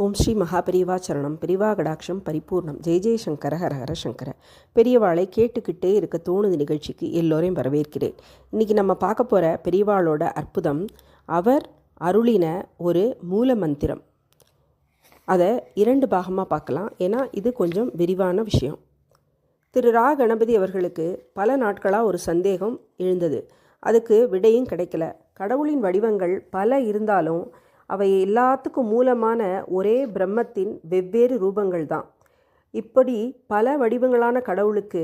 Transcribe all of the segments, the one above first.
ஓம் ஸ்ரீ மகாபெரிவா சரணம். பெரிவா கடாட்சம் பரிபூர்ணம். ஜெய ஜெயசங்கர ஹர ஹர சங்கர. பெரியவாளை கேட்டுக்கிட்டே இருக்க தோணுது நிகழ்ச்சிக்கு எல்லோரையும் வரவேற்கிறேன். இன்றைக்கி நம்ம பார்க்க போகிற பெரியவாளோட அற்புதம், அவர் அருளின ஒரு மூல மந்திரம். அதை 2 பாகமாக பார்க்கலாம், ஏன்னா இது கொஞ்சம் விரிவான விஷயம். திரு ரா கணபதி அவர்களுக்கு பல நாட்களாக ஒரு சந்தேகம் எழுந்தது. அதுக்கு விடையும் கிடைக்கல. கடவுளின் வடிவங்கள் பல இருந்தாலும் அவை எல்லாத்துக்கும் மூலமான ஒரே பிரம்மத்தின் வெவ்வேறு ரூபங்கள் தான். இப்படி பல வடிவங்களான கடவுளுக்கு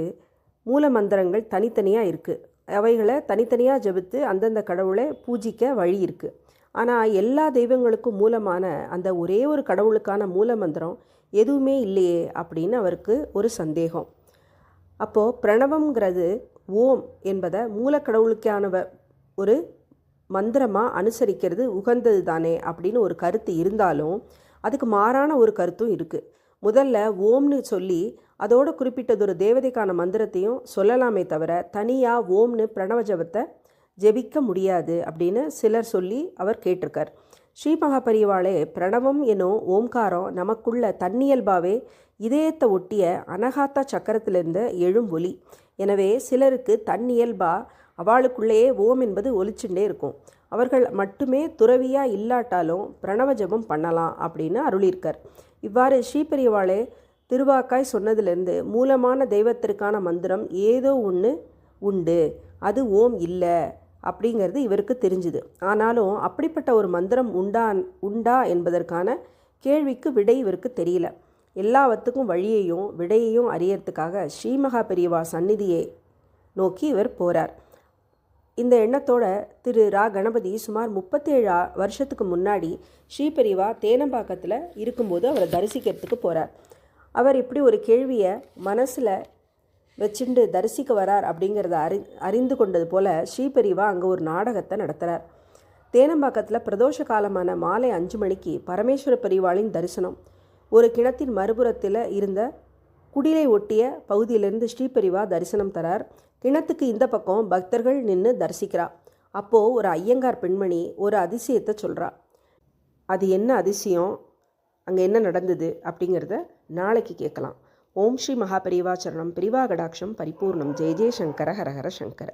மூல மந்திரங்கள் தனித்தனியாக இருக்குது. அவைகளை தனித்தனியாக ஜபித்து அந்தந்த கடவுளை பூஜிக்க வழி இருக்குது. ஆனால் எல்லா தெய்வங்களுக்கும் மூலமான அந்த ஒரே ஒரு கடவுளுக்கான மூல மந்திரம் எதுவுமே இல்லையே அப்படின்னு அவருக்கு ஒரு சந்தேகம். அப்போது பிரணவம்ங்கிறது ஓம் என்பதை மூலக்கடவுளுக்கான ஒரு மந்திரமாக அனுசரிக்கிறது உகந்தது தானே அப்படின்னு ஒரு கருத்து இருந்தாலும் அதுக்கு மாறான ஒரு கருத்தும் இருக்குது. முதல்ல ஓம்னு சொல்லி அதோட குறிப்பிட்டதொரு தேவதைக்கான மந்திரத்தையும் சொல்லலாமே தவிர தனியாக ஓம்னு பிரணவ ஜபத்தை ஜெபிக்க முடியாது அப்படின்னு சிலர் சொல்லி அவர் கேட்டிருக்கார். ஸ்ரீ மகாபெரிவாளே, பிரணவம் எனும் ஓம்காரம் நமக்குள்ள தன்னியல்பாவே இதயத்தை ஒட்டிய அனகாத்தா சக்கரத்திலிருந்து எழும் ஒலி. எனவே சிலருக்கு தன்னியல்பா அவளுக்குள்ளேயே ஓம் என்பது ஒலிச்சுட்டே இருக்கும். அவர்கள் மட்டுமே துறவியாக இல்லாட்டாலும் பிரணவ ஜபம் பண்ணலாம் அப்படின்னு அருளியிருக்கார். இவ்வாறு ஸ்ரீபெரியவாளே திருவாக்காய் சொன்னதிலிருந்து மூலமான தெய்வத்திற்கான மந்திரம் ஏதோ ஒன்று உண்டு, அது ஓம் இல்லை அப்படிங்கிறது இவருக்கு தெரிஞ்சுது. ஆனாலும் அப்படிப்பட்ட ஒரு மந்திரம் உண்டா என்பதற்கான கேள்விக்கு விடை இவருக்கு தெரியல. எல்லாவற்றுக்கும் வழியையும் விடையையும் அறியறதுக்காக ஸ்ரீ மகாபெரிவா சந்நிதியை நோக்கி இவர் போகிறார். இந்த எண்ணத்தோட திரு ரா கணபதி சுமார் 37 வருஷத்துக்கு முன்னாடி ஸ்ரீபெரிவா தேனம்பாக்கத்தில் இருக்கும்போது அவரை தரிசிக்கிறதுக்கு போகிறார். அவர் இப்படி ஒரு கேள்வியை மனசில் வச்சுண்டு தரிசிக்க வரார் அப்படிங்கிறத அறிந்து கொண்டது போல் ஸ்ரீபெரிவா அங்கே ஒரு நாடகத்தை நடத்துகிறார். தேனம்பாக்கத்தில் பிரதோஷ காலமான மாலை 5 மணிக்கு பரமேஸ்வர பெரிவாளின் தரிசனம். ஒரு கிணத்தின் மறுபுறத்தில் இருந்த குடிலை ஒட்டிய பகுதியிலிருந்து ஸ்ரீபெரிவா தரிசனம் தரார். கிணத்துக்கு இந்த பக்கம் பக்தர்கள் நின்று தரிசிக்கிறா. அப்போது ஒரு ஐயங்கார் பெண்மணி ஒரு அதிசயத்தை சொல்கிறா. அது என்ன அதிசயம், அங்கே என்ன நடந்தது அப்படிங்கிறத நாளைக்கு கேட்கலாம். ஓம் ஸ்ரீ மகாபெரிவா சரணம். பெரிவா கடாட்சம் பரிபூர்ணம். ஜெய ஜெயசங்கர ஹர ஹர சங்கர.